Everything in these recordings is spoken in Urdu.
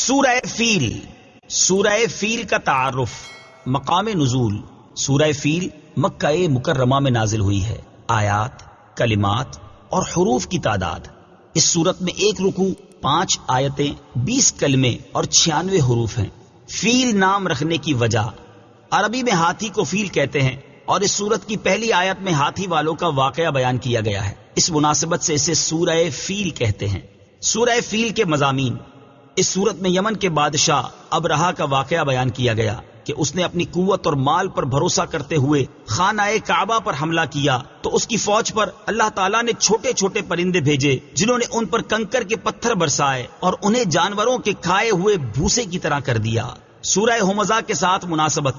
سورہ فیل. سورہ فیل کا تعارف. مقام نزول. سورہ فیل مکہ مکرمہ میں نازل ہوئی ہے. آیات، کلمات اور حروف کی تعداد. اس سورت میں 1 رکوع، 5 آیتیں، 20 کلمے اور 96 حروف ہیں. فیل نام رکھنے کی وجہ، عربی میں ہاتھی کو فیل کہتے ہیں اور اس سورت کی پہلی آیت میں ہاتھی والوں کا واقعہ بیان کیا گیا ہے. اس مناسبت سے اسے سورہ فیل کہتے ہیں. سورہ فیل کے مضامین. اس سورت میں یمن کے بادشاہ ابرہا کا واقعہ بیان کیا گیا کہ اس نے اپنی قوت اور مال پر بھروسہ کرتے ہوئے خانہ کعبہ پر حملہ کیا تو اس کی فوج پر اللہ تعالیٰ نے چھوٹے چھوٹے پرندے بھیجے جنہوں نے ان پر کنکر کے پتھر برسائے اور انہیں جانوروں کے کھائے ہوئے بھوسے کی طرح کر دیا. سورہ ہمزہ کے ساتھ مناسبت.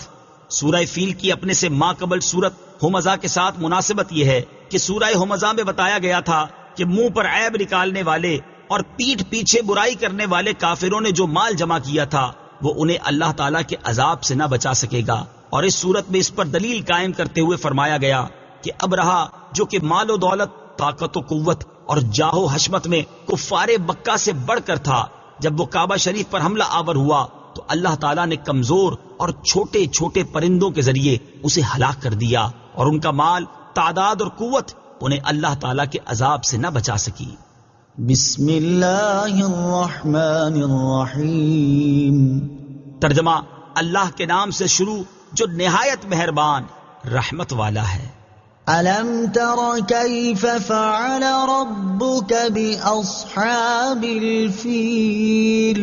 سورہ فیل کی اپنے سے ماقبل سورت ہمزہ کے ساتھ مناسبت یہ ہے کہ سورہ ہمزہ میں بتایا گیا تھا کہ منہ پر عیب نکالنے والے اور پیٹھ پیچھے برائی کرنے والے کافروں نے جو مال جمع کیا تھا وہ انہیں اللہ تعالیٰ کے عذاب سے نہ بچا سکے گا. اور اس صورت میں اس پر دلیل قائم کرتے ہوئے فرمایا گیا کہ ابرہا جو کہ مال و دولت، طاقت و قوت اور جاہ و حشمت میں کفار مکہ سے بڑھ کر تھا، جب وہ کعبہ شریف پر حملہ آور ہوا تو اللہ تعالیٰ نے کمزور اور چھوٹے چھوٹے پرندوں کے ذریعے اسے ہلاک کر دیا اور ان کا مال، تعداد اور قوت انہیں اللہ تعالیٰ کے عذاب سے نہ بچا سکی. بسم اللہ الرحمن الرحیم. ترجمہ: اللہ کے نام سے شروع جو نہایت مہربان رحمت والا ہے. الم تر کیف فعل ربک باصحاب الفیل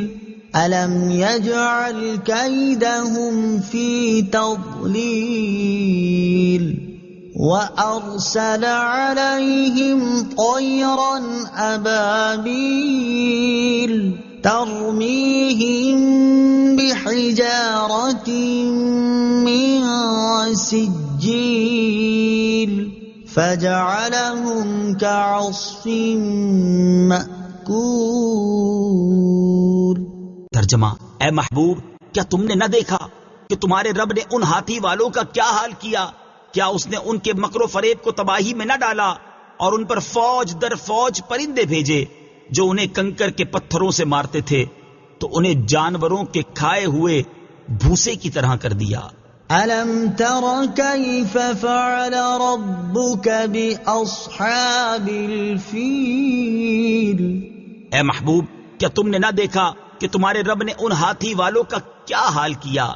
الم یجعل کیدہم فی تضلیل وَأَرْسَلَ عَلَيْهِمْ طَيْرًا أَبَابِيلَ تَرْمِيهِمْ بِحِجَارَةٍ مِّن سِجِّيلٍ فَجَعَلَهُمْ كَعَصْفٍ مَّأْكُولٍ. ترجمہ: اے محبوب، کیا تم نے نہ دیکھا کہ تمہارے رب نے ان ہاتھی والوں کا کیا حال کیا؟ کیا اس نے ان کے مکر و فریب کو تباہی میں نہ ڈالا اور ان پر فوج در فوج پرندے بھیجے جو انہیں کنکر کے پتھروں سے مارتے تھے تو انہیں جانوروں کے کھائے ہوئے بھوسے کی طرح کر دیا. الم تر کیف فعل ربک باصحاب الفیل. اے محبوب، کیا تم نے نہ دیکھا کہ تمہارے رب نے ان ہاتھی والوں کا کیا حال کیا؟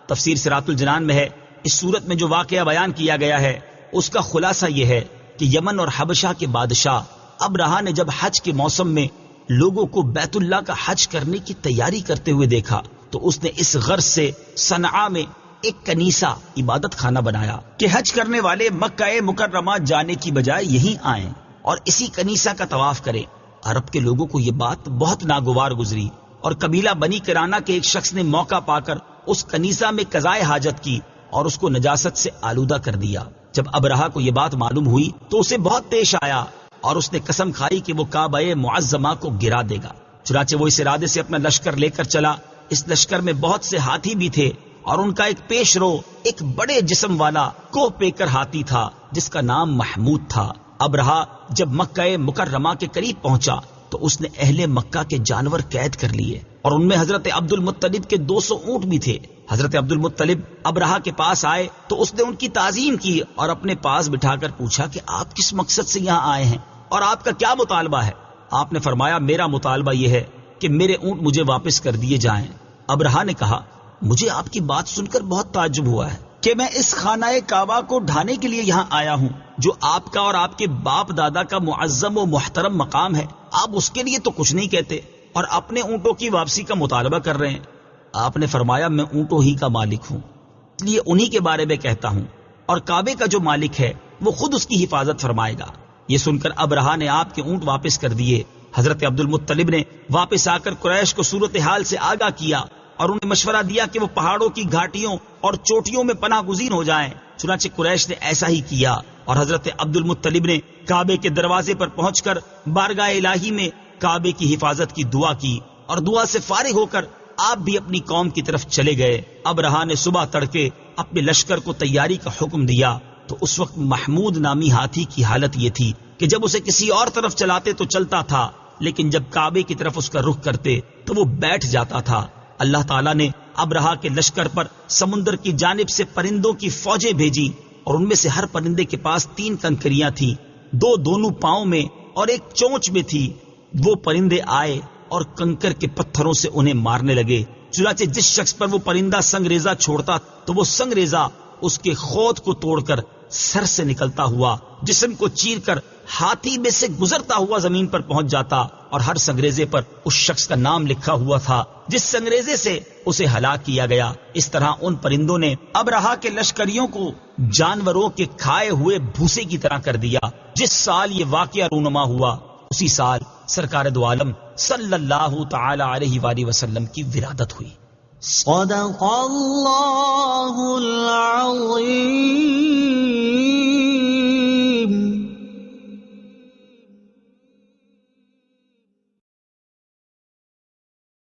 تفسیر صراط الجنان میں ہے اس صورت میں جو واقعہ بیان کیا گیا ہے اس کا خلاصہ یہ ہے کہ یمن اور حبشہ کے بادشاہ ابرہا نے جب حج کے موسم میں لوگوں کو بیت اللہ کا حج کرنے کی تیاری کرتے ہوئے دیکھا تو اس نے اس غرض سے صنعاء میں ایک کنیسہ عبادت خانہ بنایا کہ حج کرنے والے مکہ مکرمہ جانے کی بجائے یہیں آئیں اور اسی کنیسہ کا طواف کریں. عرب کے لوگوں کو یہ بات بہت ناگوار گزری اور قبیلہ بنی کرانہ کے ایک شخص نے موقع پا کر اس کنیسہ میں قضائے حاجت کی اور اس کو نجاست سے آلودہ کر دیا. جب ابرہا کو یہ بات معلوم ہوئی تو اسے بہت پیش آیا اور اس نے قسم کھائی کہ وہ کعبہ معظمہ کو گرا دے گا. چنانچہ وہ اس ارادے سے اپنا لشکر لے کر چلا. اس لشکر میں بہت سے ہاتھی بھی تھے اور ان کا ایک پیش رو ایک بڑے جسم والا کوہ پیکر ہاتھی تھا جس کا نام محمود تھا. ابرہا جب مکہ مکرمہ کے قریب پہنچا تو اس نے اہل مکہ کے جانور قید کر لیے اور ان میں حضرت عبد المطلب کے 200 اونٹ بھی تھے. حضرت عبد المطلب ابرہا کے پاس آئے تو اس نے ان کی تعظیم کی اور اپنے پاس بٹھا کر پوچھا کہ آپ کس مقصد سے یہاں آئے ہیں اور آپ کا کیا مطالبہ ہے؟ آپ نے فرمایا میرا مطالبہ یہ ہے کہ میرے اونٹ مجھے واپس کر دیے جائیں. ابرہا نے کہا مجھے آپ کی بات سن کر بہت تعجب ہوا ہے کہ میں اس خانہ کعبہ کو ڈھانے کے لیے یہاں آیا ہوں جو آپ کا اور آپ کے باپ دادا کا معظم و محترم مقام ہے. آپ اس کے لیے تو کچھ نہیں کہتے اور اپنے اونٹوں کی واپسی کا مطالبہ کر رہے ہیں. آپ نے فرمایا میں اونٹوں ہی کا مالک ہوں اس لیے انہی کے بارے میں کہتا ہوں اور کعبے کا جو مالک ہے وہ خود اس کی حفاظت فرمائے گا. یہ سن کر ابرہا نے آپ کے اونٹ واپس کر دیے. حضرت عبد المطلب نے واپس آ کر قریش کو صورتحال سے آگاہ کیا اور انہیں مشورہ دیا کہ وہ پہاڑوں کی گھاٹیوں اور چوٹیوں میں پناہ گزین ہو جائیں. چنانچہ قریش نے ایسا ہی کیا اور حضرت عبد المطلب نے کعبے کے دروازے پر پہنچ کر بارگاہ الہی میں کعبے کی حفاظت کی دعا کی اور دعا سے فارغ ہو کر آپ بھی اپنی قوم کی طرف چلے گئے. ابرہا نے صبح تڑکے اپنے لشکر کو تیاری کا حکم دیا تو اس وقت محمود نامی ہاتھی کی حالت یہ تھی کہ جب اسے کسی اور طرف چلاتے تو چلتا تھا لیکن جب کعبے کی طرف اس کا رخ کرتے تو وہ بیٹھ جاتا تھا۔ اللہ تعالیٰ نے ابرہا کے لشکر پر سمندر کی جانب سے پرندوں کی فوجیں بھیجی، اور ان میں سے ہر پرندے کے پاس 3 کنکریاں تھیں، 2 دونوں پاؤں میں اور 1 چونچ میں تھی۔ وہ پرندے آئے اور کنکر کے پتھروں سے انہیں مارنے لگے، چنانچہ جس شخص پر وہ پرندہ سنگریزہ چھوڑتا تو وہ سنگریزہ اس کے خود کو توڑ کر سر سے نکلتا ہوا جسم کو چیر کر ہاتھی میں سے گزرتا ہوا زمین پر پہنچ جاتا، اور ہر سنگریزے پر اس شخص کا نام لکھا ہوا تھا جس سنگریزے سے اسے ہلاک کیا گیا۔ اس طرح ان پرندوں نے ابرہا کے لشکریوں کو جانوروں کے کھائے ہوئے بھوسے کی طرح کر دیا۔ جس سال یہ واقعہ رونما ہوا اسی سال سرکار دو عالم صلی اللہ تعالی علیہ وآلہ وسلم کی ولادت ہوئی۔ صدق اللہ العظیم۔